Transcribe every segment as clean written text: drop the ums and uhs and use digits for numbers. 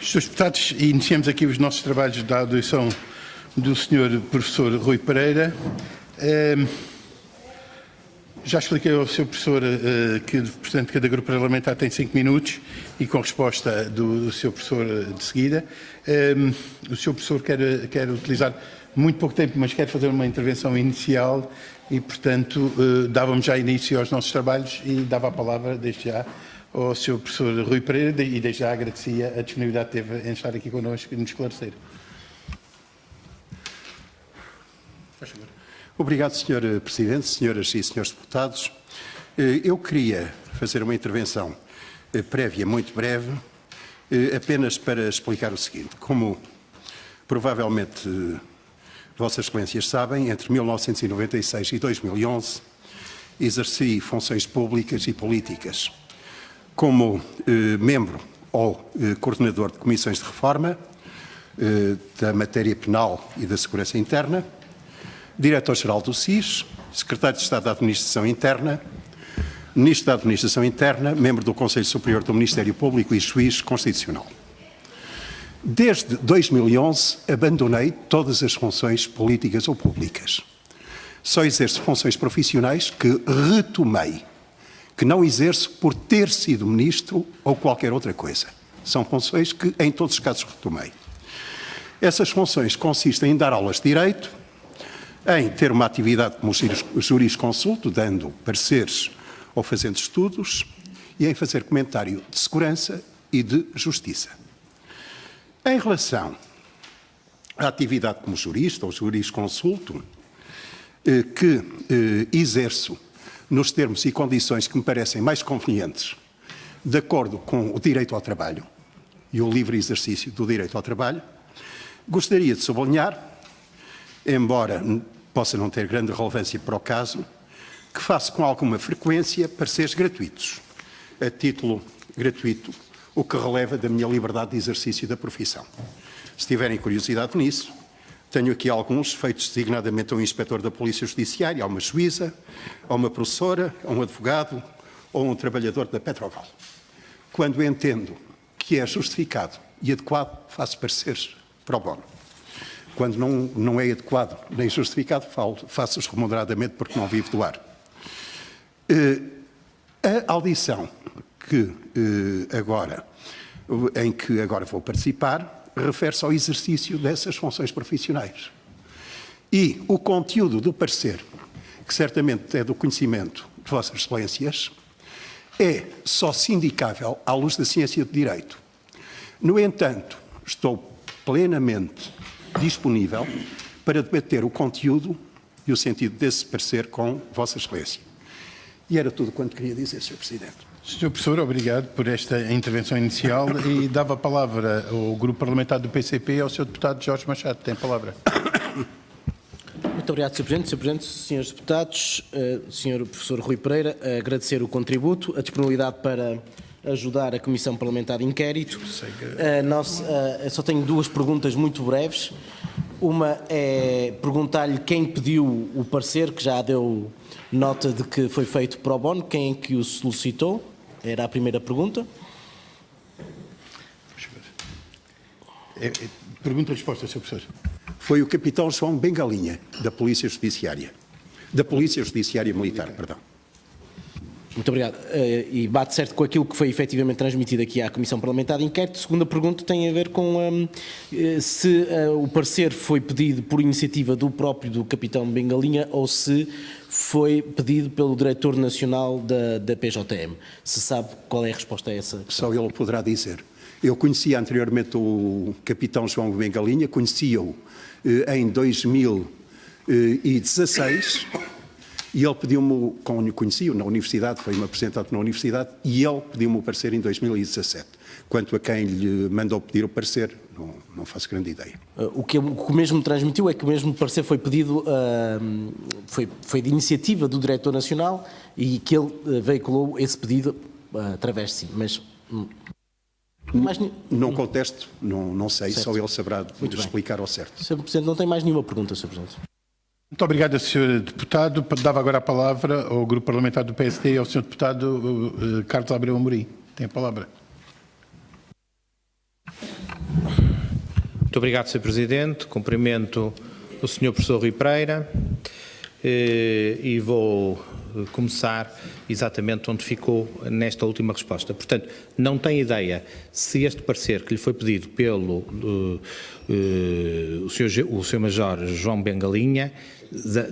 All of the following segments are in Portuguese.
Senhores deputados, iniciamos aqui os nossos trabalhos da audição do Sr. Professor Rui Pereira. Já expliquei ao Sr. Professor que, portanto, cada grupo parlamentar tem 5 minutos e com resposta do Sr. Professor de seguida. O Sr. Professor quer utilizar muito pouco tempo, mas quer fazer uma intervenção inicial e, portanto, dávamos já início aos nossos trabalhos e dava a palavra, desde já, ao Sr. Professor Rui Pereira e desde já agradecia a disponibilidade que teve em estar aqui connosco e nos esclarecer. Faz favor. Obrigado, Sr. Presidente, senhoras e senhores deputados. Eu queria fazer uma intervenção prévia, muito breve, apenas para explicar o seguinte. Como provavelmente Vossas Excelências sabem, entre 1996 e 2011 exerci funções públicas e políticas como membro ou coordenador de comissões de reforma da matéria penal e da segurança interna, diretor-geral do SIS, secretário de Estado da Administração Interna, ministro da Administração Interna, membro do Conselho Superior do Ministério Público e juiz constitucional. Desde 2011 abandonei todas as funções políticas ou públicas. Só exerço funções profissionais que retomei, que não exerço por ter sido ministro ou qualquer outra coisa. São funções que, em todos os casos, retomei. Essas funções consistem em dar aulas de Direito, em ter uma atividade como jurisconsulto, dando pareceres ou fazendo estudos, e em fazer comentário de segurança e de justiça. Em relação à atividade como jurista ou jurisconsulto, que exerço nos termos e condições que me parecem mais convenientes, de acordo com o direito ao trabalho e o livre exercício do direito ao trabalho, gostaria de sublinhar, embora possa não ter grande relevância para o caso, que faço com alguma frequência pareceres gratuitos, a título gratuito, o que releva da minha liberdade de exercício da profissão. Se tiverem curiosidade nisso, tenho aqui alguns feitos designadamente a um inspetor da Polícia Judiciária, a uma juíza, a uma professora, a um advogado ou a um trabalhador da Petrogal. Quando entendo que é justificado e adequado, faço pareceres pro bono. Quando não é adequado nem justificado, faço-os remuneradamente porque não vivo do ar. A audição em que agora vou participar refere-se ao exercício dessas funções profissionais. E o conteúdo do parecer, que certamente é do conhecimento de Vossas Excelências, é só sindicável à luz da ciência de direito. No entanto, estou plenamente disponível para debater o conteúdo e o sentido desse parecer com Vossa Excelência. E era tudo quanto queria dizer, Sr. Presidente. Sr. Professor, obrigado por esta intervenção inicial e dava a palavra ao Grupo Parlamentar do PCP e ao Sr. Deputado Jorge Machado. Tem a palavra. Muito obrigado, Sr. Presidente. Sr. Presidente, Srs. Deputados, Sr. Professor Rui Pereira, agradecer o contributo, a disponibilidade para ajudar a Comissão Parlamentar de Inquérito. Só tenho duas perguntas muito breves. Uma é perguntar-lhe quem pediu o parecer, que já deu nota de que foi feito pro bono, quem é que o solicitou? Era a primeira pergunta. Pergunta e resposta, Sr. Professor. Foi o capitão João Bengalinha, da Polícia Judiciária. Da Polícia Judiciária Militar, perdão. Muito obrigado. E bate certo com aquilo que foi efetivamente transmitido aqui à Comissão Parlamentar de Inquérito. A segunda pergunta tem a ver com se o parecer foi pedido por iniciativa do capitão Bengalinha ou se foi pedido pelo Diretor Nacional da PJM. Se sabe qual é a resposta a essa questão? Só ele poderá dizer. Eu conhecia anteriormente o capitão João Bengalinha, conhecia-o em 2016, e ele pediu-me, como conheci-o na universidade, foi-me apresentado na universidade, e ele pediu-me o parecer em 2017. Quanto a quem lhe mandou pedir o parecer, não faço grande ideia. O que mesmo transmitiu é que o mesmo parecer foi pedido, foi de iniciativa do Diretor Nacional e que ele veiculou esse pedido através de si, mas... Não contesto, não sei, certo. Só ele saberá explicar ao certo. Sr. Presidente, não tem mais nenhuma pergunta, Sr. Presidente. Muito obrigado, Sr. Deputado. Dava agora a palavra ao Grupo Parlamentar do PSD e ao Sr. Deputado Carlos Abreu Amorim. Tem a palavra. Muito obrigado, Sr. Presidente. Cumprimento o Sr. Professor Rui Pereira e vou começar exatamente onde ficou nesta última resposta. Portanto, não tem ideia se este parecer que lhe foi pedido pelo o Sr. Major João Bengalinha,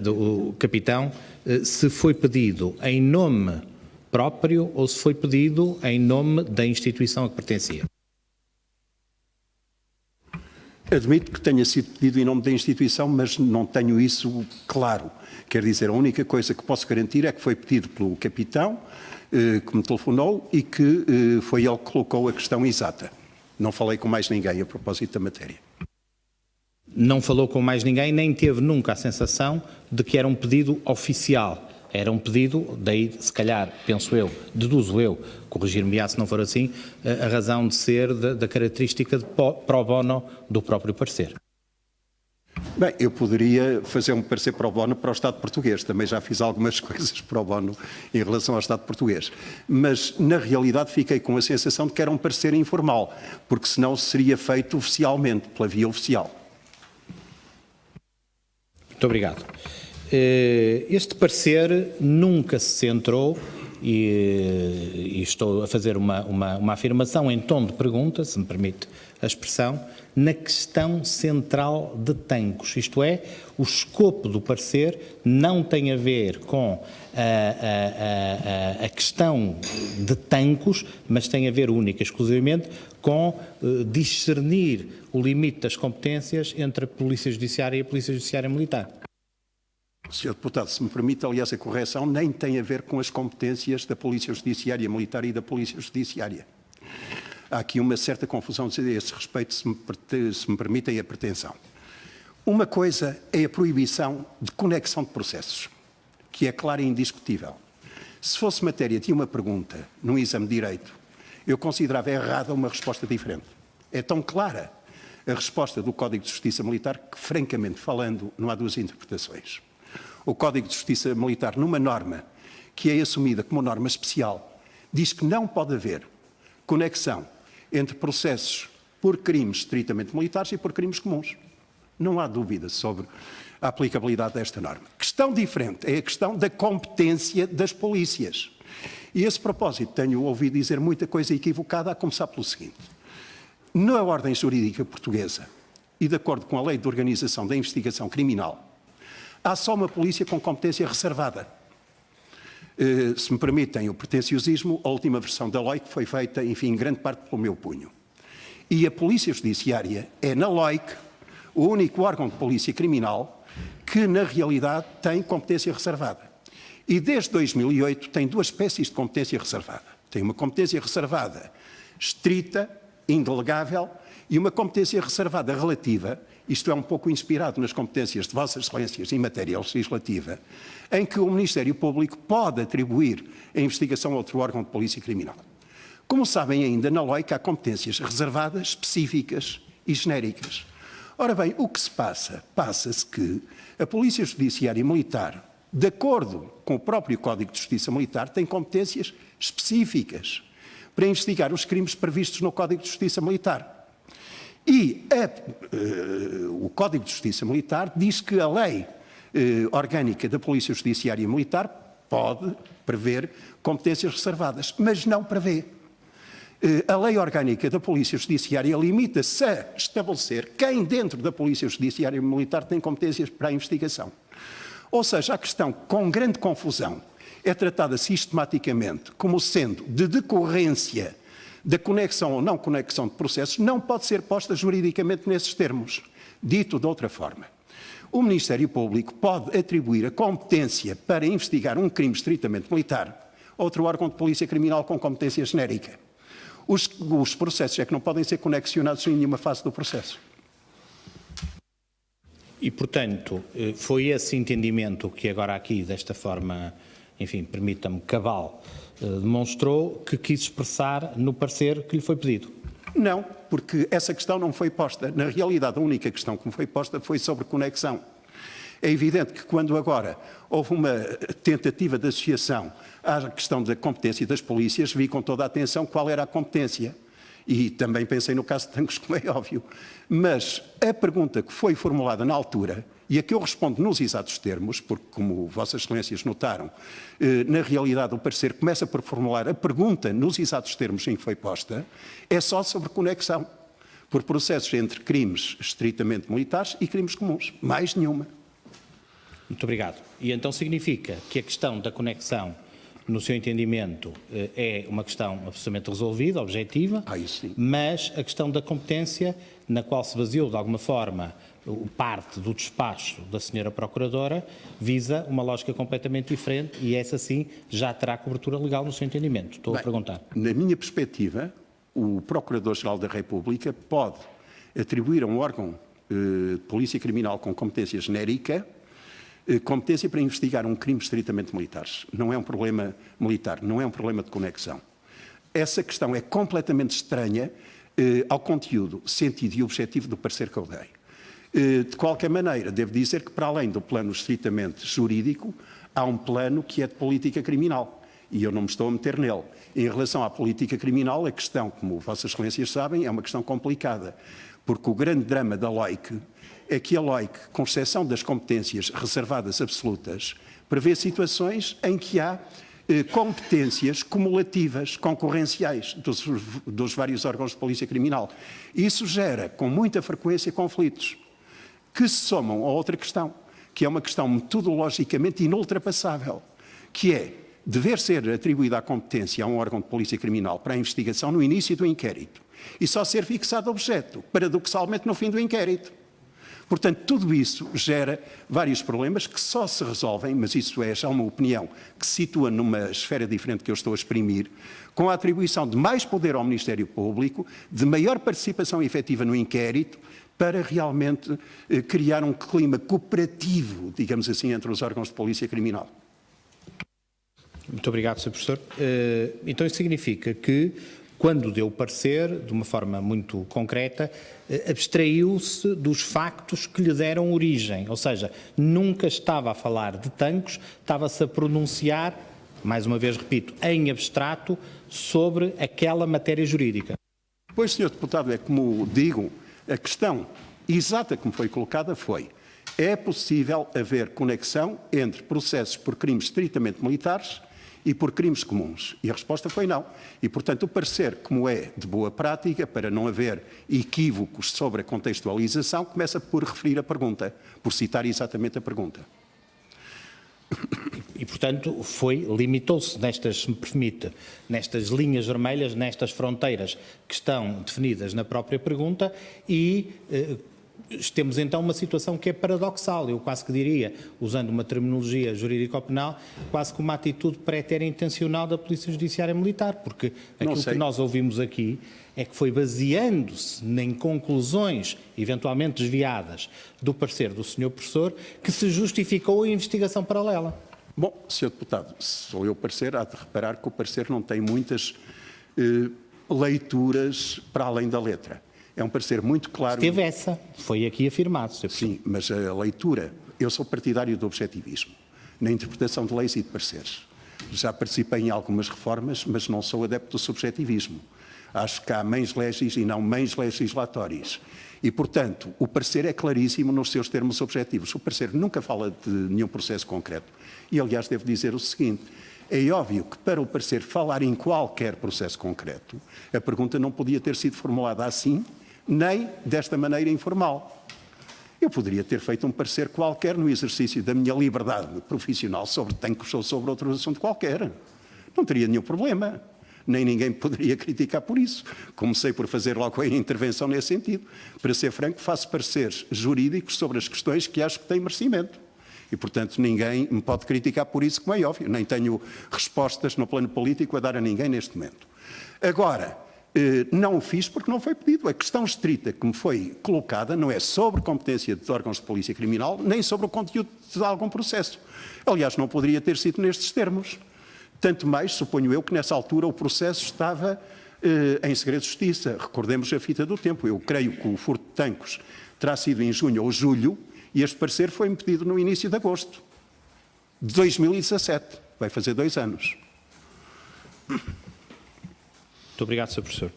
do capitão, se foi pedido em nome próprio ou se foi pedido em nome da instituição a que pertencia. Admito que tenha sido pedido em nome da instituição, mas não tenho isso claro. Quer dizer, a única coisa que posso garantir é que foi pedido pelo capitão, que me telefonou e que foi ele que colocou a questão exata. Não falei com mais ninguém a propósito da matéria. Não falou com mais ninguém, nem teve nunca a sensação de que era um pedido oficial. Era um pedido, daí, se calhar, penso eu, deduzo eu, corrigir-me-á se não for assim, a razão de ser da característica de pro bono do próprio parecer. Bem, eu poderia fazer um parecer pro bono para o Estado português. Também já fiz algumas coisas pro bono em relação ao Estado português. Mas, na realidade, fiquei com a sensação de que era um parecer informal, porque senão seria feito oficialmente, pela via oficial. Muito obrigado. Este parecer nunca se centrou, e estou a fazer uma afirmação em tom de pergunta, se me permite a expressão, na questão central de Tancos. Isto é, o escopo do parecer não tem a ver com a questão de Tancos, mas tem a ver única e exclusivamente com discernir o limite das competências entre a Polícia Judiciária e a Polícia Judiciária Militar. Sr. Deputado, se me permite, aliás, a correção nem tem a ver com as competências da Polícia Judiciária Militar e da Polícia Judiciária. Há aqui uma certa confusão a esse respeito, se me permitem a pretensão. Uma coisa é a proibição de conexão de processos, que é clara e indiscutível. Se fosse matéria de uma pergunta num exame de direito, eu considerava errada uma resposta diferente. É tão clara a resposta do Código de Justiça Militar que, francamente falando, não há duas interpretações. O Código de Justiça Militar, numa norma que é assumida como norma especial, diz que não pode haver conexão entre processos por crimes estritamente militares e por crimes comuns. Não há dúvida sobre a aplicabilidade desta norma. Questão diferente é a questão da competência das polícias. E a esse propósito tenho ouvido dizer muita coisa equivocada, a começar pelo seguinte. Na ordem jurídica portuguesa e de acordo com a Lei de Organização da Investigação Criminal, há só uma polícia com competência reservada. Se me permitem o pretenciosismo, a última versão da LOIC foi feita, enfim, em grande parte pelo meu punho. E a Polícia Judiciária é, na LOIC, o único órgão de polícia criminal que, na realidade, tem competência reservada. E desde 2008 tem duas espécies de competência reservada. Tem uma competência reservada estrita, indelegável, e uma competência reservada relativa, isto é um pouco inspirado nas competências de Vossas Excelências em matéria legislativa, em que o Ministério Público pode atribuir a investigação a outro órgão de polícia criminal. Como sabem ainda, na LOIC há competências reservadas, específicas e genéricas. Ora bem, o que se passa? Passa-se que a Polícia Judiciária Militar, de acordo com o próprio Código de Justiça Militar, tem competências específicas para investigar os crimes previstos no Código de Justiça Militar. E o Código de Justiça Militar diz que a lei orgânica da Polícia Judiciária Militar pode prever competências reservadas, mas não prevê. A lei orgânica da Polícia Judiciária limita-se a estabelecer quem dentro da Polícia Judiciária Militar tem competências para a investigação. Ou seja, a questão com grande confusão é tratada sistematicamente como sendo de decorrência da conexão ou não conexão de processos, não pode ser posta juridicamente nesses termos. Dito de outra forma, o Ministério Público pode atribuir a competência para investigar um crime estritamente militar a outro órgão de polícia criminal com competência genérica. Os processos é que não podem ser conexionados em nenhuma fase do processo. E, portanto, foi esse entendimento que agora aqui, desta forma, enfim, permita-me, cabal, demonstrou que quis expressar no parecer que lhe foi pedido. Não, porque essa questão não foi posta. Na realidade, a única questão que me foi posta foi sobre conexão. É evidente que quando agora houve uma tentativa de associação à questão da competência das polícias, vi com toda a atenção qual era a competência. E também pensei no caso de Tancos, como é óbvio. Mas a pergunta que foi formulada na altura, e a que eu respondo nos exatos termos, porque, como Vossas Excelências notaram, na realidade o parecer começa por formular a pergunta nos exatos termos em que foi posta, é só sobre conexão por processos entre crimes estritamente militares e crimes comuns. Mais nenhuma. Muito obrigado. E então significa que a questão da conexão, no seu entendimento, é uma questão absolutamente resolvida, objetiva, Isso sim. mas a questão da competência, na qual se baseou, de alguma forma, parte do despacho da senhora Procuradora, visa uma lógica completamente diferente e essa sim já terá cobertura legal no seu entendimento. Estou a perguntar. Na minha perspectiva, o Procurador-Geral da República pode atribuir a um órgão de polícia criminal com competência genérica competência para investigar um crime estritamente militar. Não é um problema militar, não é um problema de conexão. Essa questão é completamente estranha ao conteúdo, sentido e objetivo do parecer que eu dei. De qualquer maneira, devo dizer que, para além do plano estritamente jurídico, há um plano que é de política criminal. E eu não me estou a meter nele. Em relação à política criminal, a questão, como Vossas Excelências sabem, é uma questão complicada. Porque o grande drama da LOIC é que a LOIC, com exceção das competências reservadas absolutas, prevê situações em que há competências cumulativas, concorrenciais dos vários órgãos de polícia criminal. Isso gera, com muita frequência, conflitos que se somam a outra questão, que é uma questão metodologicamente inultrapassável, que é dever ser atribuída a competência a um órgão de polícia criminal para a investigação no início do inquérito e só ser fixado objeto, paradoxalmente, no fim do inquérito. Portanto, tudo isso gera vários problemas que só se resolvem, mas isso é já uma opinião que se situa numa esfera diferente que eu estou a exprimir, com a atribuição de mais poder ao Ministério Público, de maior participação efetiva no inquérito, para realmente criar um clima cooperativo, digamos assim, entre os órgãos de polícia criminal. Muito obrigado, Sr. Professor. Então isso significa que, quando deu o parecer, de uma forma muito concreta, abstraiu-se dos factos que lhe deram origem, ou seja, nunca estava a falar de Tancos, estava-se a pronunciar, mais uma vez repito, em abstrato, sobre aquela matéria jurídica. Pois, Sr. Deputado, é como digo, a questão exata que me foi colocada foi: é possível haver conexão entre processos por crimes estritamente militares e por crimes comuns? E a resposta foi não. E, portanto, o parecer, como é de boa prática, para não haver equívocos sobre a contextualização, começa por referir a pergunta, por citar exatamente a pergunta. E, portanto, limitou-se nestas, se me permite, nestas linhas vermelhas, nestas fronteiras que estão definidas na própria pergunta e temos então uma situação que é paradoxal, eu quase que diria, usando uma terminologia jurídico-penal, quase que uma atitude prétera intencional da Polícia Judiciária Militar, porque aquilo que nós ouvimos aqui é que foi baseando-se em conclusões eventualmente desviadas do parecer do Sr. Professor que se justificou a investigação paralela. Bom, Sr. Deputado, se eu parecer, há de reparar que o parecer não tem muitas leituras para além da letra. É um parecer muito claro. Teve essa, foi aqui afirmado, Sr. Professor. Sim, mas a leitura, eu sou partidário do objetivismo, na interpretação de leis e de pareceres. Já participei em algumas reformas, mas não sou adepto do subjetivismo. Acho que há mens legis e não mens legislatórias. E, portanto, o parecer é claríssimo nos seus termos objetivos. O parecer nunca fala de nenhum processo concreto. E, aliás, devo dizer o seguinte: é óbvio que para o parecer falar em qualquer processo concreto, a pergunta não podia ter sido formulada assim, nem desta maneira informal. Eu poderia ter feito um parecer qualquer no exercício da minha liberdade profissional sobre Tancos ou sobre outro assunto qualquer. Não teria nenhum problema. Nem ninguém poderia criticar por isso. Comecei por fazer logo a intervenção nesse sentido. Para ser franco, faço pareceres jurídicos sobre as questões que acho que têm merecimento. E, portanto, ninguém me pode criticar por isso, como é óbvio. Nem tenho respostas no plano político a dar a ninguém neste momento. Agora, não o fiz porque não foi pedido. A questão estrita que me foi colocada não é sobre competência de órgãos de polícia criminal, nem sobre o conteúdo de algum processo. Aliás, não poderia ter sido nestes termos. Tanto mais, suponho eu, que nessa altura o processo estava em segredo de justiça. Recordemos a fita do tempo. Eu creio que o furto de Tancos terá sido em junho ou julho e este parecer foi-me pedido no início de agosto de 2017. Vai fazer 2 anos. Muito Muito obrigado, Sr. Professor.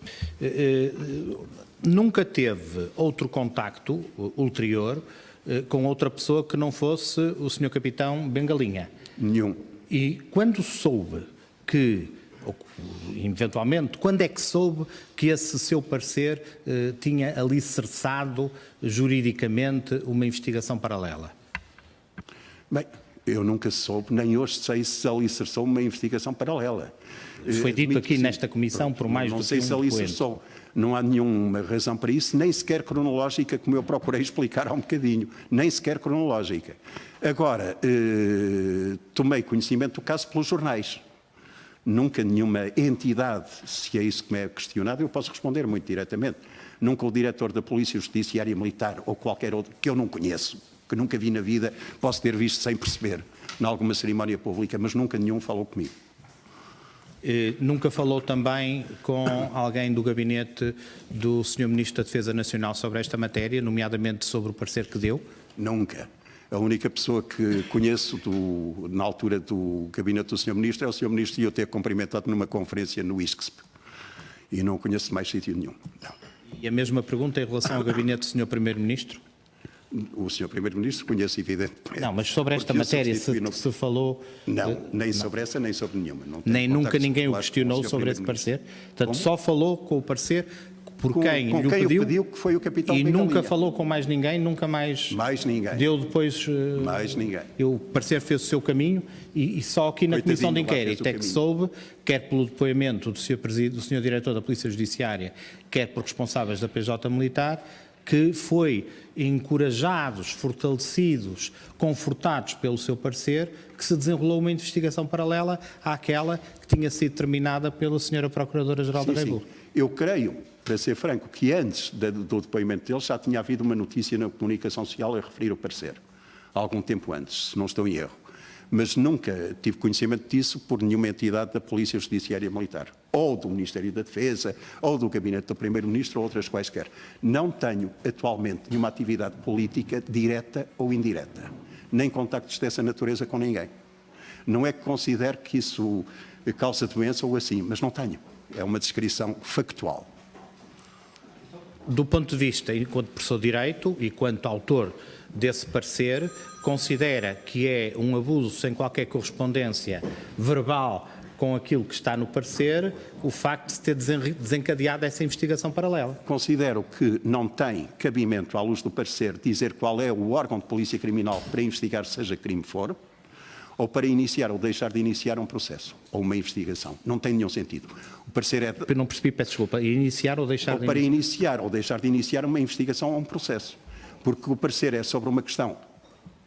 Nunca teve outro contacto ulterior com outra pessoa que não fosse o Sr. Capitão Bengalinha? Nenhum. E quando soube que, ou, eventualmente, quando é que soube que esse seu parecer tinha alicerçado juridicamente uma investigação paralela? Bem, eu nunca soube, nem hoje sei se alicerçou uma investigação paralela. Foi dito Admito aqui que sim. nesta comissão por mais Não do sei que se um depoente. alicerçou. Não há nenhuma razão para isso, nem sequer cronológica, como eu procurei explicar há um bocadinho. Nem sequer cronológica. Agora, tomei conhecimento do caso pelos jornais. Nunca nenhuma entidade, se é isso que me é questionado, eu posso responder muito diretamente. Nunca o diretor da Polícia Judiciária Militar ou qualquer outro que eu não conheço, que nunca vi na vida, posso ter visto sem perceber, em alguma cerimónia pública, mas nunca nenhum falou comigo. Nunca falou também com alguém do gabinete do Sr. Ministro da Defesa Nacional sobre esta matéria, nomeadamente sobre o parecer que deu? Nunca. A única pessoa que conheço na altura do gabinete do Sr. Ministro é o Sr. Ministro e eu ter cumprimentado numa conferência no ISCSP. E não conheço mais sítio nenhum. Não. E a mesma pergunta em relação ao gabinete do Sr. Primeiro-Ministro? O Sr. Primeiro-Ministro conhece, evidentemente. Não, mas sobre esta porque eu matéria substituí se falou... Não, nem sobre essa, nem sobre nenhuma. Não tenho Nem nunca contactos ninguém o regulares com questionou Sr. sobre esse parecer? Primeiro-Ministro. Portanto, Como? só falou com o parecer por quem com lhe quem pediu, o pediu, que foi o capitão e Bengalinha. nunca falou com mais ninguém, nunca mais... Mais ninguém. Deu depois... Mais ninguém. O parecer fez o seu caminho e só aqui na Comissão de Coitadinho, lá Inquérito fez é o que caminho. soube, quer pelo depoimento do Sr. Diretor da Polícia Judiciária, quer por responsáveis da PJ Militar, que foi encorajados, fortalecidos, confortados pelo seu parecer, que se desenrolou uma investigação paralela àquela que tinha sido terminada pela Sra. Procuradora-Geral da Sim, sim. República. Eu creio, para ser franco, que antes do depoimento dele já tinha havido uma notícia na comunicação social a referir o parecer. Há algum tempo antes, se não estou em erro. Mas nunca tive conhecimento disso por nenhuma entidade da Polícia Judiciária Militar, ou do Ministério da Defesa, ou do Gabinete do Primeiro-Ministro, ou outras quaisquer. Não tenho, atualmente, nenhuma atividade política direta ou indireta, nem contactos dessa natureza com ninguém. Não é que considero que isso causa doença ou assim, mas não tenho. É uma descrição factual. Do ponto de vista, enquanto professor de Direito e quanto autor desse parecer, considera que é um abuso sem qualquer correspondência verbal com aquilo que está no parecer, o facto de se ter desencadeado essa investigação paralela? Considero que não tem cabimento, à luz do parecer, dizer qual é o órgão de polícia criminal para investigar, seja crime for, ou para iniciar ou deixar de iniciar um processo, ou uma investigação. Não tem nenhum sentido. O parecer é... Eu não percebi, peço desculpa, iniciar ou deixar ou de para iniciar? iniciar ou deixar de iniciar uma investigação ou um processo. Porque o parecer é sobre uma questão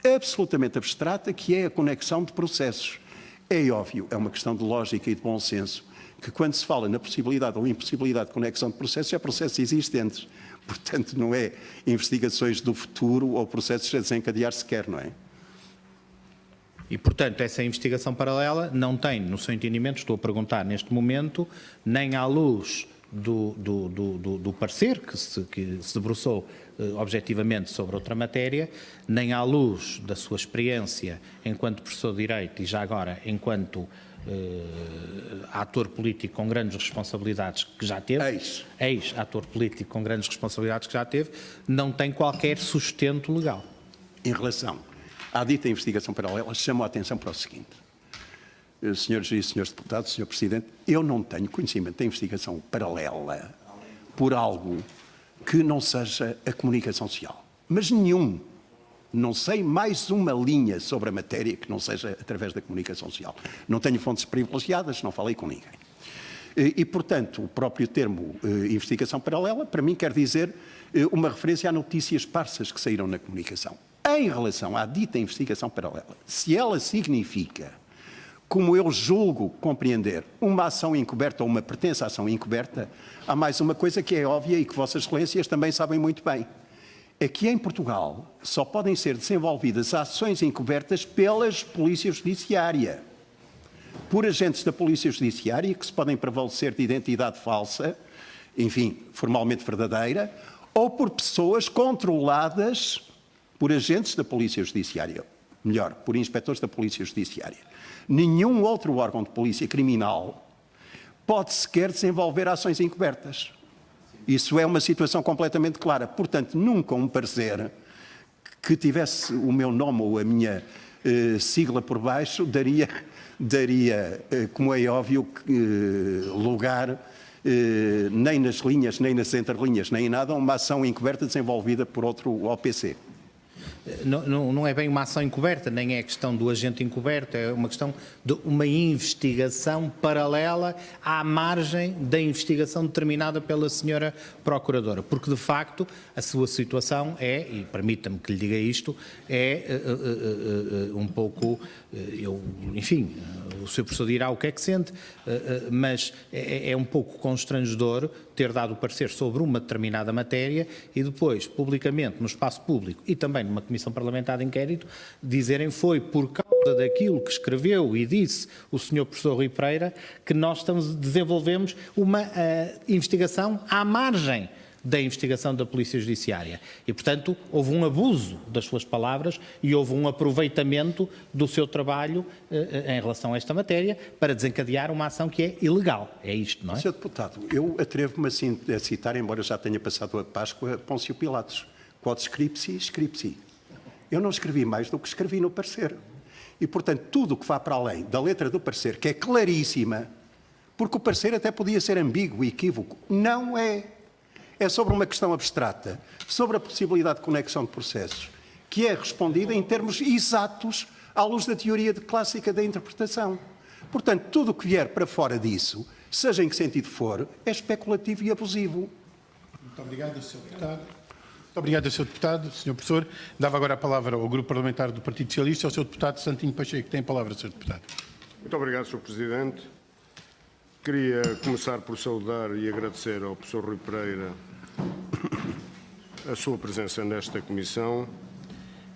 absolutamente abstrata, que é a conexão de processos. É óbvio, é uma questão de lógica e de bom senso, que quando se fala na possibilidade ou impossibilidade de conexão de processos, é processos existentes. Portanto, não é investigações do futuro ou processos a desencadear sequer, não é? E, portanto, essa investigação paralela não tem, no seu entendimento, estou a perguntar neste momento, nem à luz do parecer que se debruçou objetivamente sobre outra matéria, nem à luz da sua experiência enquanto professor de Direito e já agora enquanto ator político com grandes responsabilidades que já teve, ex-ator político com grandes responsabilidades que já teve, não tem qualquer sustento legal. Em relação à dita investigação paralela, chamo a atenção para o seguinte. Senhores e senhores deputados, Sr. Presidente, eu não tenho conhecimento da investigação paralela por algo que não seja a comunicação social. Mas nenhum. Não sei mais uma linha sobre a matéria que não seja através da comunicação social. Não tenho fontes privilegiadas, não falei com ninguém. E, portanto, o próprio termo investigação paralela, para mim, quer dizer uma referência a notícias esparsas que saíram na comunicação. Em relação à dita investigação paralela, se ela significa, como eu julgo compreender, uma ação encoberta ou uma pertença à ação encoberta, há mais uma coisa que é óbvia e que Vossas Excelências também sabem muito bem. É que em Portugal só podem ser desenvolvidas ações encobertas pelas Polícia Judiciária, por agentes da Polícia Judiciária que se podem prevalecer de identidade falsa, enfim, formalmente verdadeira, ou por pessoas controladas por agentes da Polícia Judiciária, melhor, por inspectores da Polícia Judiciária. Nenhum outro órgão de polícia criminal pode sequer desenvolver ações encobertas. Isso é uma situação completamente clara. Portanto, nunca um parecer que tivesse o meu nome ou a minha sigla por baixo daria, como é óbvio, lugar nem nas linhas, nem nas entrelinhas, nem em nada, a uma ação encoberta desenvolvida por outro OPC. Não é bem uma ação encoberta, nem é questão do agente encoberto, é uma questão de uma investigação paralela à margem da investigação determinada pela senhora Procuradora, porque de facto a sua situação é, e permita-me que lhe diga isto, é um pouco, enfim, o Sr. Professor dirá o que é que sente, mas é um pouco constrangedor ter dado o parecer sobre uma determinada matéria e depois, publicamente, no espaço público e também numa Comissão Parlamentar de Inquérito, dizerem foi por causa daquilo que escreveu e disse o Sr. Professor Rui Pereira que nós desenvolvemos uma investigação à margem da investigação da Polícia Judiciária. E, portanto, houve um abuso das suas palavras e houve um aproveitamento do seu trabalho em relação a esta matéria para desencadear uma ação que é ilegal. É isto, não é? Sr. Deputado, eu atrevo-me a citar, embora já tenha passado a Páscoa, Pôncio Pilatos. Quod scripsi, scripsi. Eu não escrevi mais do que escrevi no parecer. E, portanto, tudo o que vá para além da letra do parecer, que é claríssima, porque o parecer até podia ser ambíguo e equívoco, não é. É sobre uma questão abstrata, sobre a possibilidade de conexão de processos, que é respondida em termos exatos à luz da teoria clássica da interpretação. Portanto, tudo o que vier para fora disso, seja em que sentido for, é especulativo e abusivo. Muito obrigado, Sr. Deputado. Muito obrigado, Sr. Deputado. Sr. Professor, dava agora a palavra ao Grupo Parlamentar do Partido Socialista, ao Sr. Deputado Santinho Pacheco. Tem a palavra, Sr. Deputado. Muito obrigado, Sr. Presidente. Queria começar por saudar e agradecer ao professor Rui Pereira a sua presença nesta comissão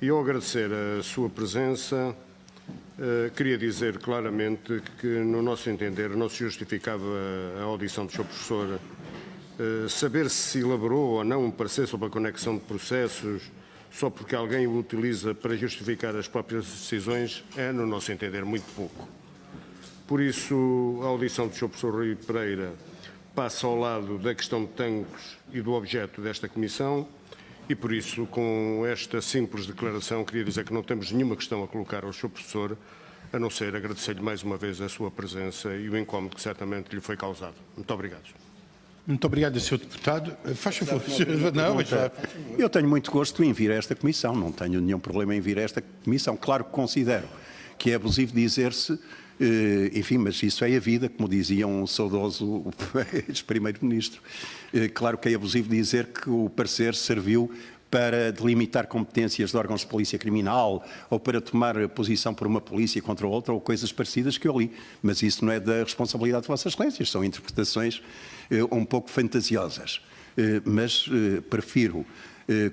e, ao agradecer a sua presença, queria dizer claramente que, no nosso entender, não se justificava a audição do Sr. Professor saber se elaborou ou não um parecer sobre a conexão de processos só porque alguém o utiliza para justificar as próprias decisões é, no nosso entender, muito pouco. Por isso, a audição do Sr. Professor Rui Pereira passa ao lado da questão de Tancos e do objeto desta comissão e, por isso, com esta simples declaração, queria dizer que não temos nenhuma questão a colocar ao Sr. Professor, a não ser agradecer-lhe mais uma vez a sua presença e o incómodo que certamente lhe foi causado. Muito obrigado. Muito obrigado, Sr. Deputado. Faz favor. Não, mas já... Eu tenho muito gosto em vir a esta comissão, não tenho nenhum problema em vir a esta comissão. Claro que considero que é abusivo dizer-se, enfim, mas isso é a vida, como dizia um saudoso ex-primeiro-ministro. Claro que é abusivo dizer que o parecer serviu para delimitar competências de órgãos de polícia criminal ou para tomar posição por uma polícia contra outra ou coisas parecidas que eu li. Mas isso não é da responsabilidade de Vossas Excelências, são interpretações um pouco fantasiosas. Mas prefiro,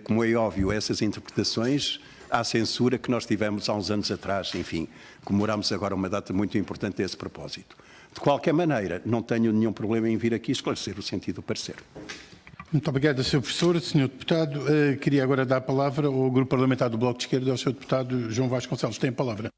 como é óbvio, essas interpretações à censura que nós tivemos há uns anos atrás. Enfim, comemoramos agora uma data muito importante a esse propósito. De qualquer maneira, não tenho nenhum problema em vir aqui esclarecer o sentido do parecer. Muito obrigado, Sr. Professor. Sr. Deputado, queria agora dar a palavra ao Grupo Parlamentar do Bloco de Esquerda, ao Sr. Deputado João Vasconcelos. Tem a palavra.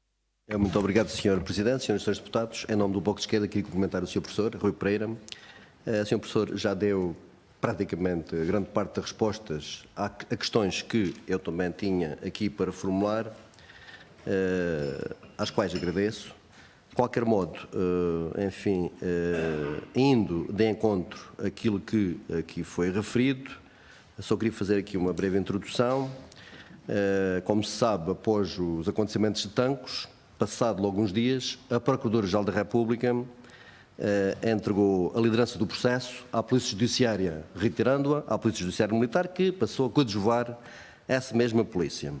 Muito obrigado, Sr. Presidente, Srs. e Srs. Deputados. Em nome do Bloco de Esquerda, queria comentar o Sr. Professor Rui Pereira. O Sr. Professor já deu praticamente grande parte das respostas a questões que eu também tinha aqui para formular, às quais agradeço. De qualquer modo, enfim, indo de encontro àquilo que aqui foi referido, só queria fazer aqui uma breve introdução. Como se sabe, após os acontecimentos de Tancos, passado alguns dias, a Procuradora-Geral da República entregou a liderança do processo à Polícia Judiciária, reiterando-a à Polícia Judiciária Militar, que passou a coadjuvar essa mesma polícia.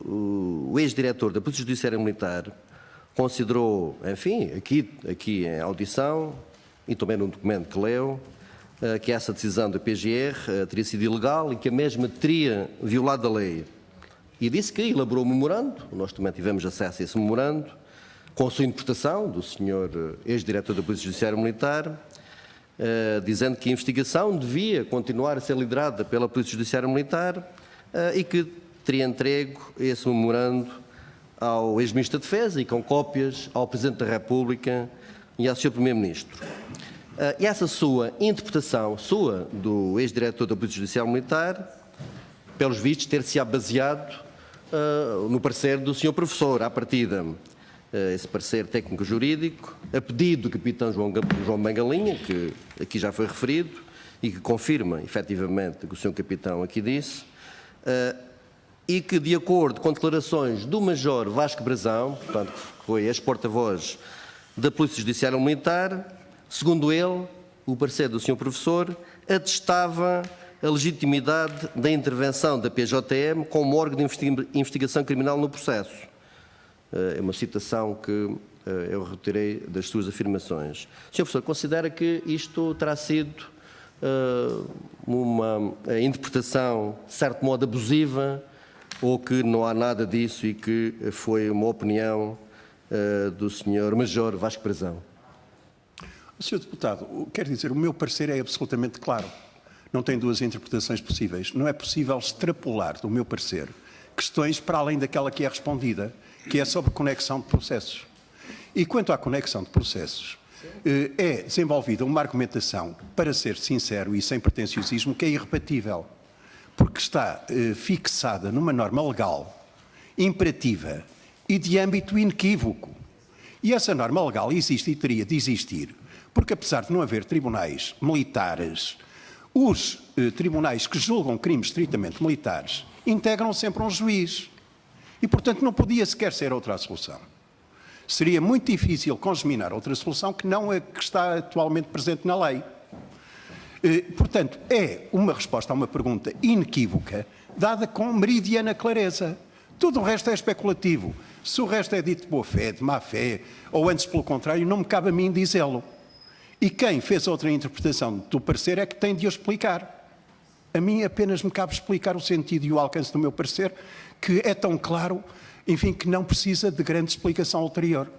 O ex-diretor da Polícia Judiciária Militar considerou, enfim, aqui em audição e também num documento que leu, que essa decisão da PGR teria sido ilegal e que a mesma teria violado a lei. E disse que elaborou um memorando, nós também tivemos acesso a esse memorando, com a sua interpretação do Sr. ex-diretor da Polícia Judiciária Militar, dizendo que a investigação devia continuar a ser liderada pela Polícia Judiciária Militar e que teria entregue esse memorando ao ex-ministro da Defesa e com cópias ao Presidente da República e ao Sr. Primeiro-Ministro. E essa sua interpretação, do ex-diretor da Polícia Judicial Militar, pelos vistos, ter-se baseado no parecer do Sr. Professor, à partida. Esse parecer técnico-jurídico, a pedido do capitão João Bengalinha, que aqui já foi referido, e que confirma, efetivamente, o que o Sr. Capitão aqui disse, e que, de acordo com declarações do Major Vasco Brazão, portanto, que foi ex-porta-voz da Polícia Judiciária Militar, segundo ele, o parecer do Sr. Professor atestava a legitimidade da intervenção da PJM como órgão de investigação criminal no processo. É uma citação que eu retirei das suas afirmações. Sr. Professor, considera que isto terá sido uma interpretação, de certo modo, abusiva, ou que não há nada disso e que foi uma opinião do Sr. Major Vasco Brazão? Sr. Deputado, quero dizer, o meu parecer é absolutamente claro. Não tem duas interpretações possíveis. Não é possível extrapolar do meu parecer questões para além daquela que é respondida, que é sobre conexão de processos. E quanto à conexão de processos, é desenvolvida uma argumentação, para ser sincero e sem pretenciosismo, que é irrebatível, porque está fixada numa norma legal, imperativa e de âmbito inequívoco. E essa norma legal existe e teria de existir, porque apesar de não haver tribunais militares, os tribunais que julgam crimes estritamente militares integram sempre um juiz. E, portanto, não podia sequer ser outra a solução. Seria muito difícil congeminar outra solução que não a que está atualmente presente na lei. Portanto, é uma resposta a uma pergunta inequívoca, dada com meridiana clareza. Tudo o resto é especulativo. Se o resto é dito de boa fé, de má fé, ou antes pelo contrário, não me cabe a mim dizê-lo. E quem fez outra interpretação do parecer é que tem de o explicar. A mim apenas me cabe explicar o sentido e o alcance do meu parecer, que é tão claro, enfim, que não precisa de grande explicação ulterior.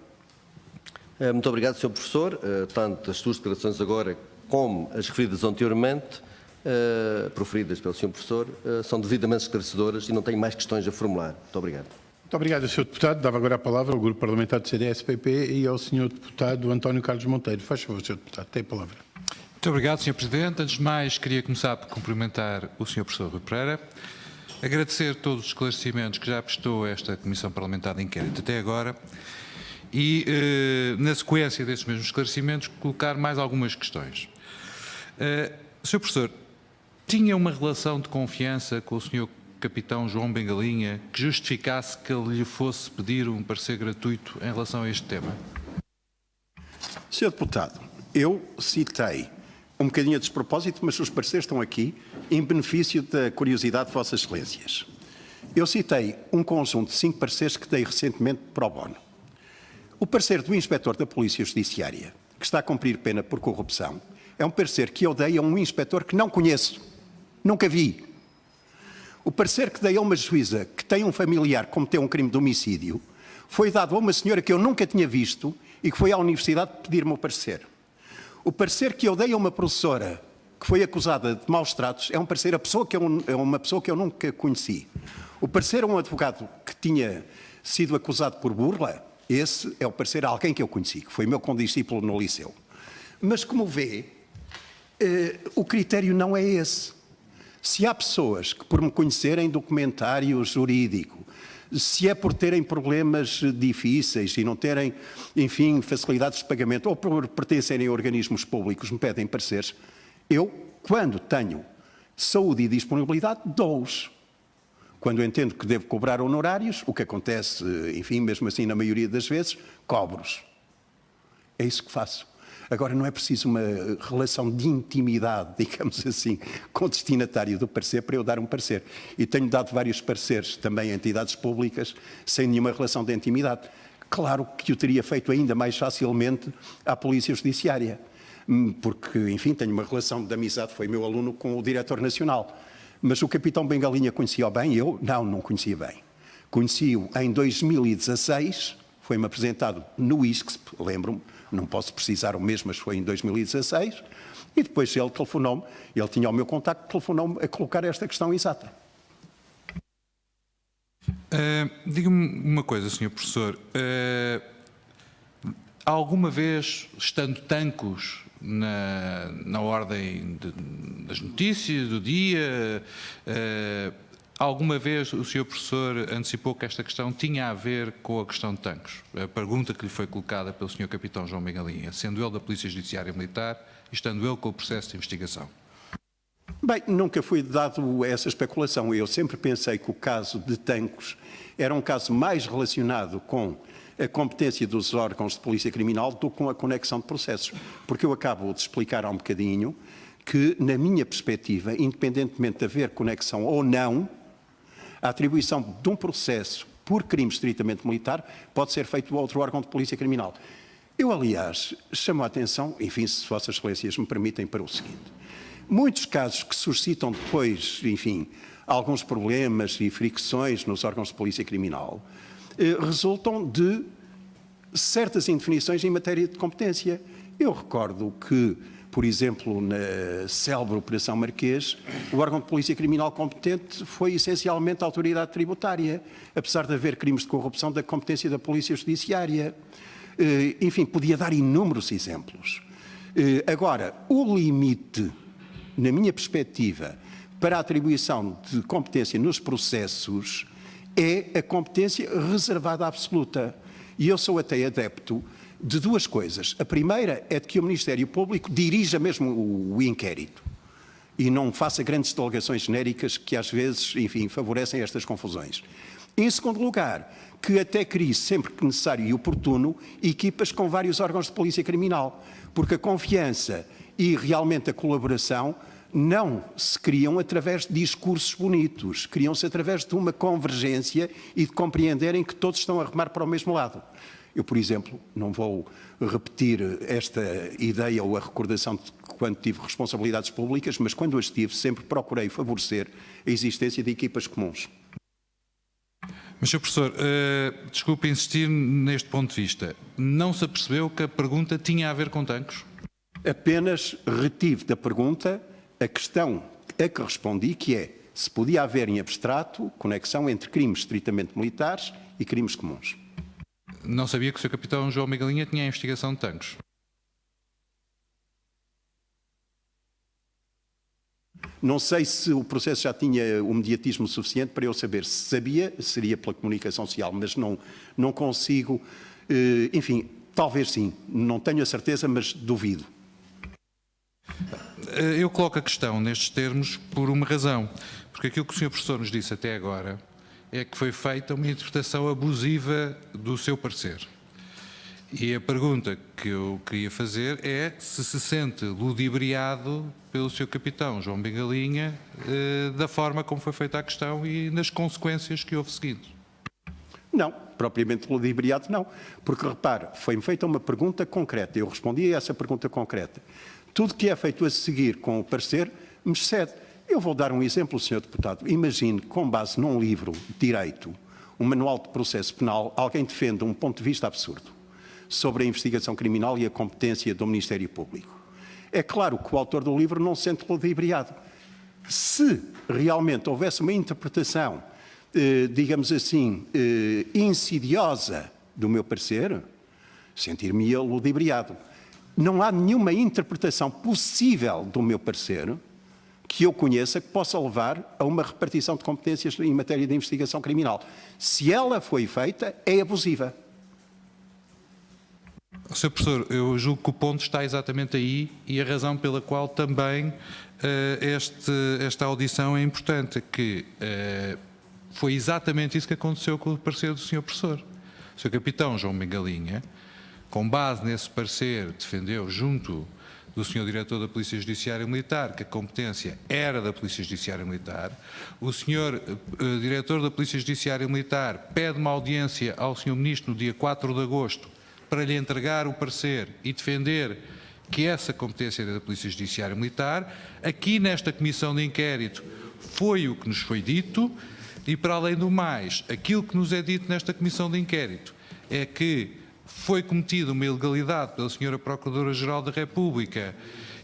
Muito obrigado, Sr. Professor. Tanto as suas declarações agora como as referidas anteriormente, proferidas pelo Sr. Professor, são devidamente esclarecedoras e não tenho mais questões a formular. Muito obrigado. Muito obrigado, Sr. Deputado. Dava agora a palavra ao Grupo Parlamentar do CDS-PP e ao Sr. Deputado António Carlos Monteiro. Faz favor, Sr. Deputado, tem a palavra. Muito obrigado, Sr. Presidente. Antes de mais, queria começar por cumprimentar o Sr. Professor Rui Pereira, agradecer todos os esclarecimentos que já prestou a esta Comissão Parlamentar de Inquérito até agora e, na sequência desses mesmos esclarecimentos, colocar mais algumas questões. Sr. Professor, tinha uma relação de confiança com o Sr. Capitão João Bengalinha que justificasse que ele lhe fosse pedir um parecer gratuito em relação a este tema? Sr. Deputado, eu citei um bocadinho a despropósito, mas os pareceres estão aqui em benefício da curiosidade de Vossas Excelências. Eu citei um conjunto de 5 pareceres que dei recentemente pro bono. O parecer do Inspetor da Polícia Judiciária, que está a cumprir pena por corrupção, é um parecer que eu dei a um inspetor que não conheço, nunca vi. O parecer que dei a uma juíza que tem um familiar que cometeu um crime de homicídio foi dado a uma senhora que eu nunca tinha visto e que foi à universidade pedir-me o parecer. O parecer que eu dei a uma professora que foi acusada de maus tratos é um parecer é uma pessoa que eu nunca conheci. O parecer a um advogado que tinha sido acusado por burla, esse é o parecer a alguém que eu conheci, que foi meu condiscípulo no liceu. Mas como vê, o critério não é esse. Se há pessoas que por me conhecerem documentário jurídico, se é por terem problemas difíceis e não terem, enfim, facilidades de pagamento ou por pertencerem a organismos públicos, me pedem pareceres, eu, quando tenho saúde e disponibilidade, dou-os. Quando entendo que devo cobrar honorários, o que acontece, enfim, mesmo assim na maioria das vezes, cobro-os. É isso que faço. Agora, não é preciso uma relação de intimidade, digamos assim, com o destinatário do parecer para eu dar um parecer. E tenho dado vários pareceres também a entidades públicas sem nenhuma relação de intimidade. Claro que o teria feito ainda mais facilmente à Polícia Judiciária, porque, enfim, tenho uma relação de amizade, foi meu aluno com o Diretor Nacional. Mas o Capitão Bengalinha conhecia-o bem, eu não conhecia bem. Conheci-o em 2016, foi-me apresentado no ISCSP, lembro-me, não posso precisar o mês, mas foi em 2016, e depois ele telefonou-me, ele tinha o meu contacto, telefonou-me a colocar esta questão exata. Diga-me uma coisa, Sr. Professor. alguma vez, estando tancos na ordem das notícias do dia, alguma vez o Sr. Professor antecipou que esta questão tinha a ver com a questão de tancos? A pergunta que lhe foi colocada pelo Sr. Capitão João Bengalinha, sendo ele da Polícia Judiciária Militar e estando ele com o processo de investigação. Bem, nunca fui dado essa especulação. Eu sempre pensei que o caso de Tancos era um caso mais relacionado com a competência dos órgãos de polícia criminal do que com a conexão de processos. Porque eu acabo de explicar há um bocadinho que, na minha perspectiva, independentemente de haver conexão ou não, a atribuição de um processo por crime estritamente militar pode ser feito a outro órgão de polícia criminal. Eu, aliás, chamo a atenção, enfim, se Vossas Excelências me permitem, para o seguinte. Muitos casos que suscitam depois, enfim, alguns problemas e fricções nos órgãos de polícia criminal resultam de certas indefinições em matéria de competência. Eu recordo que, por exemplo, na célebre Operação Marquês, o órgão de polícia criminal competente foi essencialmente a autoridade tributária, apesar de haver crimes de corrupção da competência da Polícia Judiciária. Enfim, podia dar inúmeros exemplos. Agora, o limite, na minha perspectiva, para a atribuição de competência nos processos é a competência reservada absoluta. E eu sou até adepto de duas coisas. A primeira é de que o Ministério Público dirija mesmo o inquérito e não faça grandes delegações genéricas que às vezes, enfim, favorecem estas confusões. Em segundo lugar, que até crie sempre que necessário e oportuno equipas com vários órgãos de polícia criminal, porque a confiança e realmente a colaboração não se criam através de discursos bonitos, criam-se através de uma convergência e de compreenderem que todos estão a remar para o mesmo lado. Eu, por exemplo, não vou repetir esta ideia ou a recordação de quando tive responsabilidades públicas, mas quando as tive sempre procurei favorecer a existência de equipas comuns. Mas, Sr. Professor, desculpe insistir neste ponto de vista. Não se apercebeu que a pergunta tinha a ver com Tancos? Apenas retive da pergunta a questão a que respondi, que é se podia haver em abstrato conexão entre crimes estritamente militares e crimes comuns. Não sabia que o Sr. Capitão João Bengalinha tinha a investigação de Tancos? Não sei se o processo já tinha o mediatismo suficiente para eu saber. Se sabia, seria pela comunicação social, mas não consigo. Enfim, talvez sim. Não tenho a certeza, mas duvido. Eu coloco a questão nestes termos por uma razão. Porque aquilo que o Sr. Professor nos disse até agora é que foi feita uma interpretação abusiva do seu parecer. E a pergunta que eu queria fazer é se se sente ludibriado pelo Sr. Capitão João Bengalinha da forma como foi feita a questão e nas consequências que houve seguindo. Não, propriamente ludibriado não. Porque, repare, foi-me feita uma pergunta concreta. Eu respondi a essa pergunta concreta. Tudo que é feito a seguir com o parecer me excede. Eu vou dar um exemplo, Sr. Deputado. Imagine, com base num livro de direito, um manual de processo penal, alguém defende um ponto de vista absurdo sobre a investigação criminal e a competência do Ministério Público. É claro que o autor do livro não se sente ludibriado. Se realmente houvesse uma interpretação, digamos assim, insidiosa do meu parecer, sentir-me-ia ludibriado. Não há nenhuma interpretação possível do meu parecer que eu conheça que possa levar a uma repartição de competências em matéria de investigação criminal. Se ela foi feita, é abusiva. Sr. Professor, eu julgo que o ponto está exatamente aí e a razão pela qual também esta audição é importante, que foi exatamente isso que aconteceu com o parecer do Sr. Professor. O Sr. Capitão João Bengalinha, com base nesse parecer, defendeu junto do Sr. Diretor da Polícia Judiciária Militar que a competência era da Polícia Judiciária Militar. O Sr. Diretor da Polícia Judiciária Militar pede uma audiência ao Sr. Ministro no dia 4 de agosto para lhe entregar o parecer e defender que essa competência era da Polícia Judiciária Militar. Aqui nesta comissão de inquérito foi o que nos foi dito e, para além do mais, aquilo que nos é dito nesta comissão de inquérito é que foi cometida uma ilegalidade pela Sra. Procuradora-Geral da República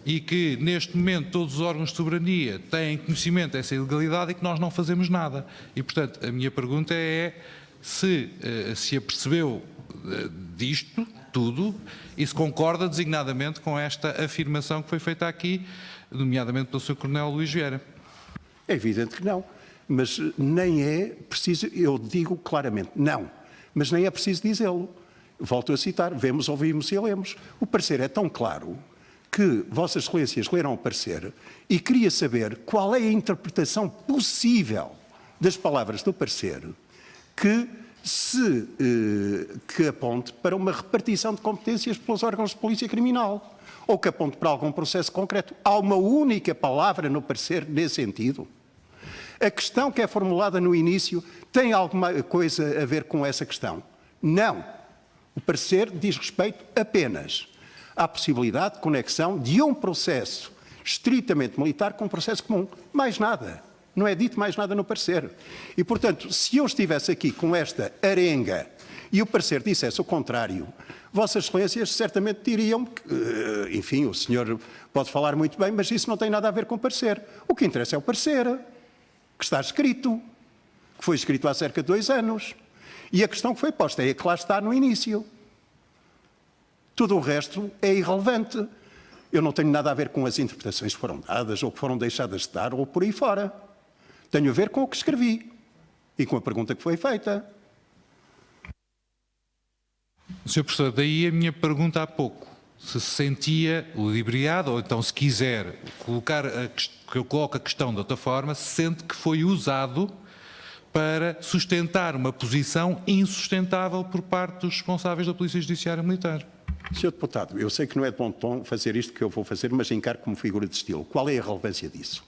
e que, neste momento, todos os órgãos de soberania têm conhecimento dessa ilegalidade e que nós não fazemos nada. E, portanto, a minha pergunta é se apercebeu disto tudo e se concorda designadamente com esta afirmação que foi feita aqui, nomeadamente pelo Sr. Coronel Luís Vieira. É evidente que não, mas nem é preciso, eu digo claramente, não, mas nem é preciso dizê-lo. Volto a citar, vemos, ouvimos e lemos. O parecer é tão claro que Vossas Excelências leram o parecer e queria saber qual é a interpretação possível das palavras do parecer que aponte para uma repartição de competências pelos órgãos de polícia criminal ou que aponte para algum processo concreto. Há uma única palavra no parecer nesse sentido. A questão que é formulada no início tem alguma coisa a ver com essa questão? Não. O parecer diz respeito apenas à possibilidade de conexão de um processo estritamente militar com um processo comum. Mais nada. Não é dito mais nada no parecer. E, portanto, se eu estivesse aqui com esta arenga e o parecer dissesse o contrário, Vossas Excelências certamente diriam que, enfim, o senhor pode falar muito bem, mas isso não tem nada a ver com o parecer. O que interessa é o parecer, que está escrito, que foi escrito há cerca de 2 anos. E a questão que foi posta é a que lá está no início. Tudo o resto é irrelevante. Eu não tenho nada a ver com as interpretações que foram dadas ou que foram deixadas de dar ou por aí fora. Tenho a ver com o que escrevi e com a pergunta que foi feita. Sr. Professor, daí a minha pergunta há pouco. Se sentia ludibriado, ou então, se quiser que eu coloque a questão de outra forma, se sente que foi usado para sustentar uma posição insustentável por parte dos responsáveis da Polícia Judiciária Militar. Sr. Deputado, eu sei que não é de bom tom fazer isto que eu vou fazer, mas encaro como figura de estilo. Qual é a relevância disso?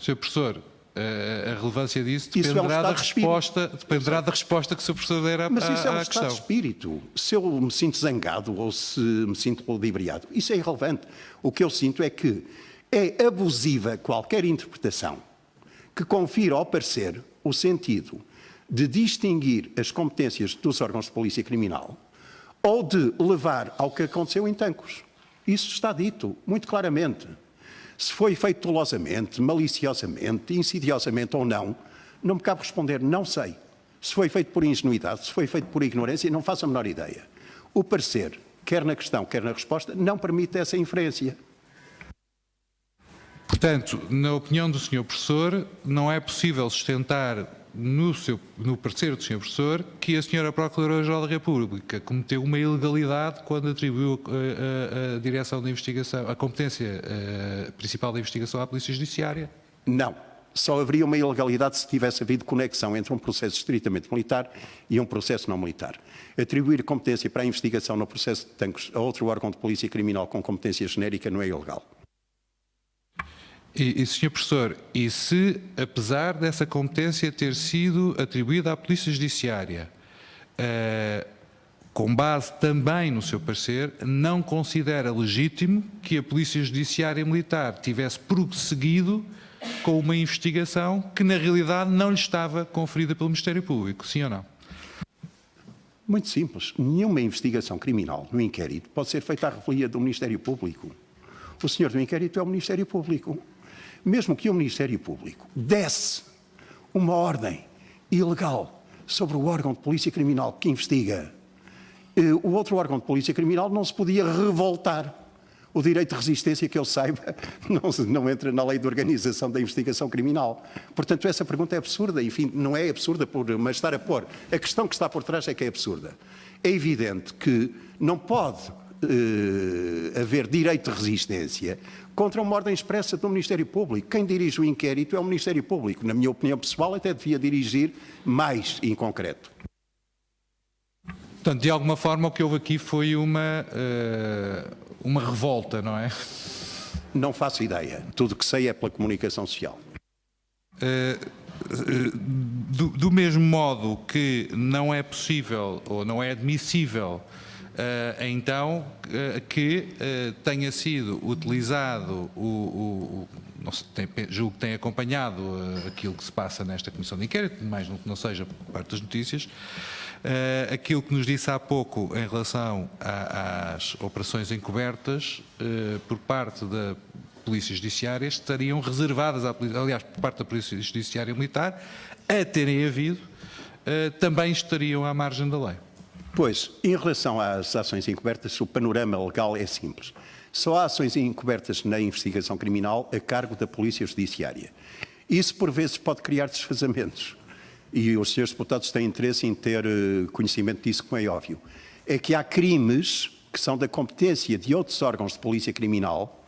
Sr. Professor, a relevância disso Isso é um dependerá, estado de espírito. dependerá da resposta que o Sr. Professor der à Mas isso é um à estado de questão. espírito. Se eu me sinto zangado ou se me sinto ludibriado, isso é irrelevante. O que eu sinto é que é abusiva qualquer interpretação que confira ao parecer o sentido de distinguir as competências dos órgãos de polícia criminal ou de levar ao que aconteceu em Tancos. Isso está dito muito claramente. Se foi feito dolosamente, maliciosamente, insidiosamente ou não, não me cabe responder, não sei. Se foi feito por ingenuidade, se foi feito por ignorância, não faço a menor ideia. O parecer, quer na questão, quer na resposta, não permite essa inferência. Portanto, na opinião do Sr. Professor, não é possível sustentar no parecer do Sr. Professor que a Sra. Procuradora-Geral da República cometeu uma ilegalidade quando atribuiu a direção da investigação, a competência principal da investigação à Polícia Judiciária? Não. Só haveria uma ilegalidade se tivesse havido conexão entre um processo estritamente militar e um processo não militar. Atribuir competência para a investigação no processo de Tancos a outro órgão de polícia criminal com competência genérica não é ilegal. E Sr. Professor, e se, apesar dessa competência ter sido atribuída à Polícia Judiciária, com base também no seu parecer, não considera legítimo que a Polícia Judiciária Militar tivesse prosseguido com uma investigação que, na realidade, não lhe estava conferida pelo Ministério Público, sim ou não? Muito simples. Nenhuma investigação criminal no inquérito pode ser feita à revelia do Ministério Público. O senhor do inquérito é o Ministério Público. Mesmo que o Ministério Público desse uma ordem ilegal sobre o órgão de polícia criminal que investiga, o outro órgão de polícia criminal não se podia revoltar. O direito de resistência, que eu saiba, não entra na lei de organização da investigação criminal. Portanto, essa pergunta é absurda. Enfim, não é absurda, mas estar a pôr. A questão que está por trás é que é absurda. É evidente que não pode haver direito de resistência contra uma ordem expressa do Ministério Público. Quem dirige o inquérito é o Ministério Público. Na minha opinião pessoal, até devia dirigir mais em concreto. Portanto, de alguma forma, o que houve aqui foi uma revolta, não é? Não faço ideia. Tudo o que sei é pela comunicação social. Do mesmo modo que não é possível ou não é admissível então que tenha sido utilizado julgo que tem acompanhado aquilo que se passa nesta comissão de inquérito, mais não seja por parte das notícias, aquilo que nos disse há pouco em relação às operações encobertas por parte da Polícia Judiciária estariam reservadas, aliás, por parte da Polícia Judiciária Militar, a terem havido, também estariam à margem da lei. Pois, em relação às ações encobertas, o panorama legal é simples. Só há ações encobertas na investigação criminal a cargo da Polícia Judiciária. Isso, por vezes, pode criar desfazamentos. E os senhores deputados têm interesse em ter conhecimento disso, como é óbvio. É que há crimes que são da competência de outros órgãos de polícia criminal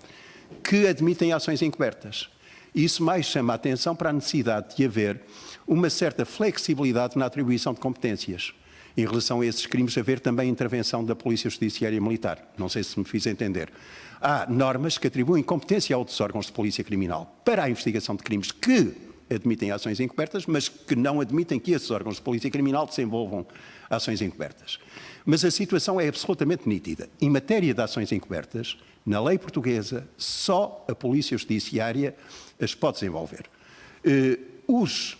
que admitem ações encobertas. Isso mais chama a atenção para a necessidade de haver uma certa flexibilidade na atribuição de competências. Em relação a esses crimes, haver também intervenção da Polícia Judiciária Militar. Não sei se me fiz entender. Há normas que atribuem competência a outros órgãos de polícia criminal para a investigação de crimes que admitem ações encobertas, mas que não admitem que esses órgãos de polícia criminal desenvolvam ações encobertas. Mas a situação é absolutamente nítida. Em matéria de ações encobertas, na lei portuguesa, só a Polícia Judiciária as pode desenvolver. Os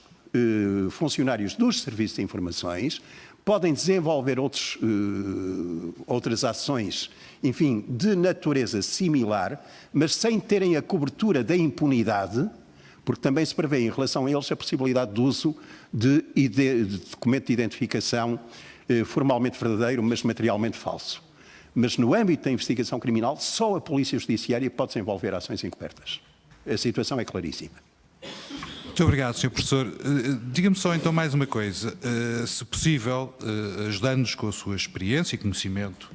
funcionários dos serviços de informações podem desenvolver outras ações, enfim, de natureza similar, mas sem terem a cobertura da impunidade, porque também se prevê em relação a eles a possibilidade de uso de documento de identificação formalmente verdadeiro, mas materialmente falso. Mas no âmbito da investigação criminal, só a Polícia Judiciária pode desenvolver ações encobertas. A situação é claríssima. Muito obrigado, Sr. Professor. Diga-me só então mais uma coisa. Se possível, ajudando-nos com a sua experiência e conhecimento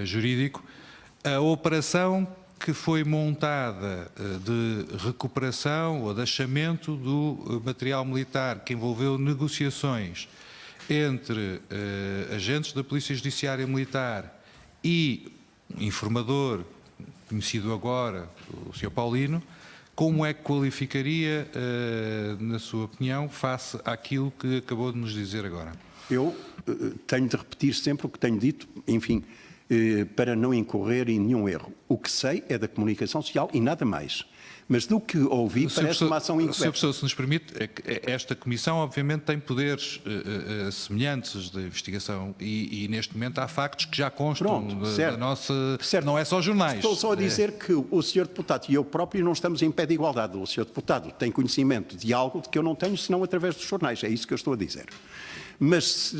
jurídico, a operação que foi montada de recuperação ou de achamento do material militar que envolveu negociações entre agentes da Polícia Judiciária Militar e informador, conhecido agora, o Sr. Paulino, como é que qualificaria, na sua opinião, face àquilo que acabou de nos dizer agora? Eu tenho de repetir sempre o que tenho dito, enfim, para não incorrer em nenhum erro. O que sei é da comunicação social e nada mais. Mas do que ouvi, parece uma ação encoberta. Sr. Professor, se nos permite, esta Comissão obviamente tem poderes semelhantes de investigação e neste momento há factos que já constam da nossa... Certo. Não é só jornais. Estou só a dizer que o Sr. Deputado e eu próprio não estamos em pé de igualdade. O Sr. Deputado tem conhecimento de algo de que eu não tenho, senão através dos jornais. É isso que eu estou a dizer. Mas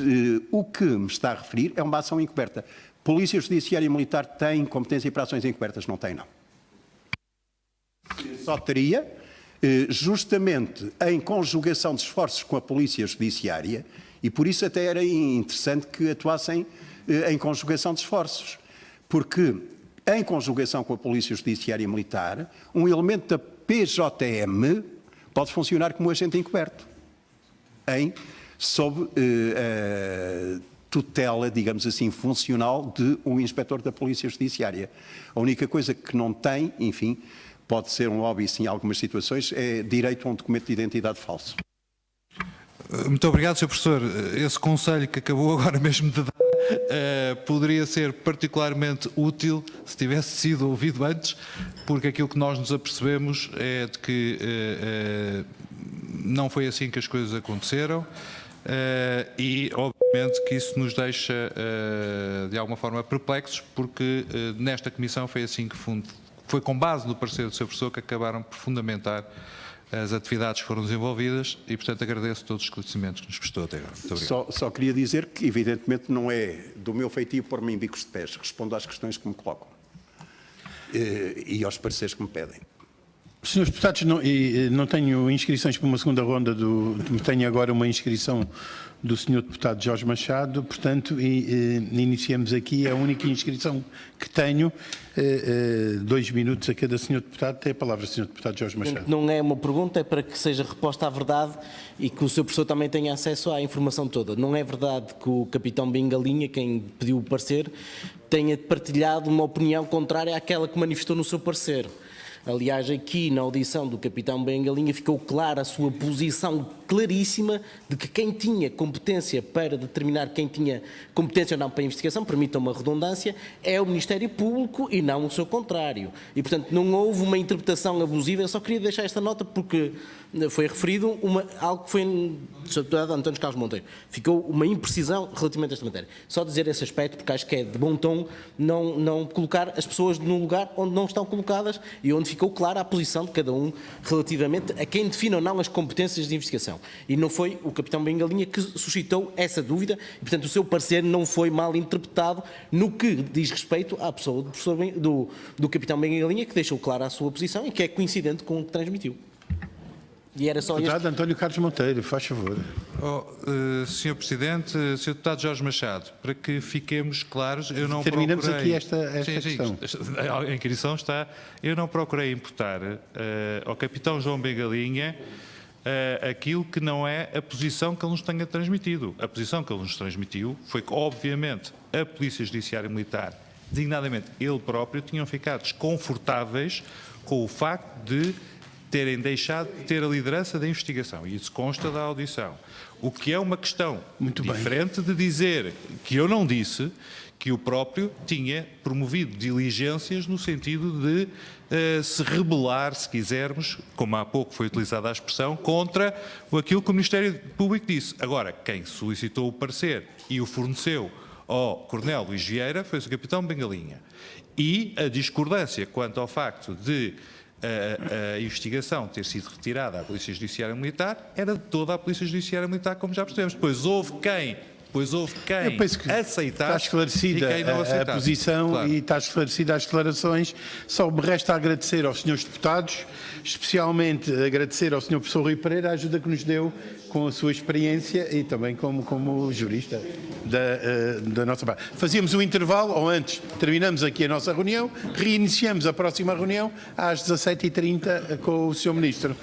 o que me está a referir é uma ação encoberta. Polícia Judiciária Militar tem competência para ações encobertas? Não tem, não. Só teria, justamente em conjugação de esforços com a Polícia Judiciária, e por isso até era interessante que atuassem em conjugação de esforços, porque em conjugação com a Polícia Judiciária Militar, um elemento da PJM pode funcionar como agente encoberto, sob tutela, digamos assim, funcional de um inspetor da Polícia Judiciária. A única coisa que não tem, enfim, pode ser um óbice em algumas situações, é direito a um documento de identidade falso. Muito obrigado, Sr. Professor. Esse conselho que acabou agora mesmo de dar poderia ser particularmente útil se tivesse sido ouvido antes, porque aquilo que nós nos apercebemos é de que não foi assim que as coisas aconteceram e, obviamente, que isso nos deixa, de alguma forma, perplexos, porque nesta Comissão foi assim que foi com base no parecer do Sr. Professor que acabaram por fundamentar as atividades que foram desenvolvidas e, portanto, agradeço todos os esclarecimentos que nos prestou até agora. Muito obrigado. Só queria dizer que, evidentemente, não é do meu feitio pôr-me em bicos de pés. Respondo às questões que me colocam e aos pareceres que me pedem. Senhores deputados, não tenho inscrições para uma segunda ronda, tenho agora uma inscrição do Sr. Deputado Jorge Machado, portanto, iniciamos aqui a única inscrição que tenho, 2 minutos a cada Sr. Deputado. Tem a palavra o Sr. Deputado Jorge Machado. Não é uma pergunta, é para que seja reposta à verdade e que o Sr. Professor também tenha acesso à informação toda. Não é verdade que o Capitão Bengalinha, quem pediu o parecer, tenha partilhado uma opinião contrária àquela que manifestou no seu parecer. Aliás, aqui na audição do Capitão Bengalinha ficou clara a sua posição claríssima de que quem tinha competência para determinar quem tinha competência ou não para a investigação, permita uma redundância, é o Ministério Público e não o seu contrário. E, portanto, não houve uma interpretação abusiva. Eu só queria deixar esta nota porque foi referido algo que foi do Sr. Deputado António Carlos Monteiro. Ficou uma imprecisão relativamente a esta matéria. Só dizer esse aspecto, porque acho que é de bom tom não colocar as pessoas no lugar onde não estão colocadas e onde ficou clara a posição de cada um relativamente a quem define ou não as competências de investigação. comissão. E não foi o capitão Bengalinha que suscitou essa dúvida e, portanto, o seu parecer não foi mal interpretado no que diz respeito à pessoa do capitão Bengalinha, que deixou clara a sua posição e que é coincidente com o que transmitiu. E era só Deputado António Carlos Monteiro, faz favor. Sr. Presidente, Sr. Deputado Jorge Machado, para que fiquemos claros, eu não Terminamos procurei... aqui esta questão. A inquirição está... Eu não procurei imputar ao capitão João Bengalinha aquilo que não é a posição que ele nos tenha transmitido. A posição que ele nos transmitiu foi que, obviamente, a Polícia Judiciária Militar, designadamente ele próprio, tinham ficado desconfortáveis com o facto de terem deixado de ter a liderança da investigação. E isso consta da audição. O que é uma questão diferente de dizer que eu não disse que o próprio tinha promovido diligências no sentido de se rebelar, se quisermos, como há pouco foi utilizada a expressão, contra aquilo que o Ministério Público disse. Agora, quem solicitou o parecer e o forneceu ao Coronel Luís Vieira foi o capitão Bengalinha. E a discordância quanto ao facto de a investigação ter sido retirada à Polícia Judiciária Militar era de toda a Polícia Judiciária Militar, como já percebemos. Pois houve quem Eu penso que aceitasse está esclarecida e quem não a aceitasse. posição, Claro. e está esclarecida as declarações. Só me resta agradecer aos senhores deputados, especialmente agradecer ao senhor professor Rui Pereira a ajuda que nos deu com a sua experiência e também como jurista da nossa parte. Fazíamos um intervalo, ou antes, terminamos aqui a nossa reunião, reiniciamos a próxima reunião às 17h30 com o senhor ministro.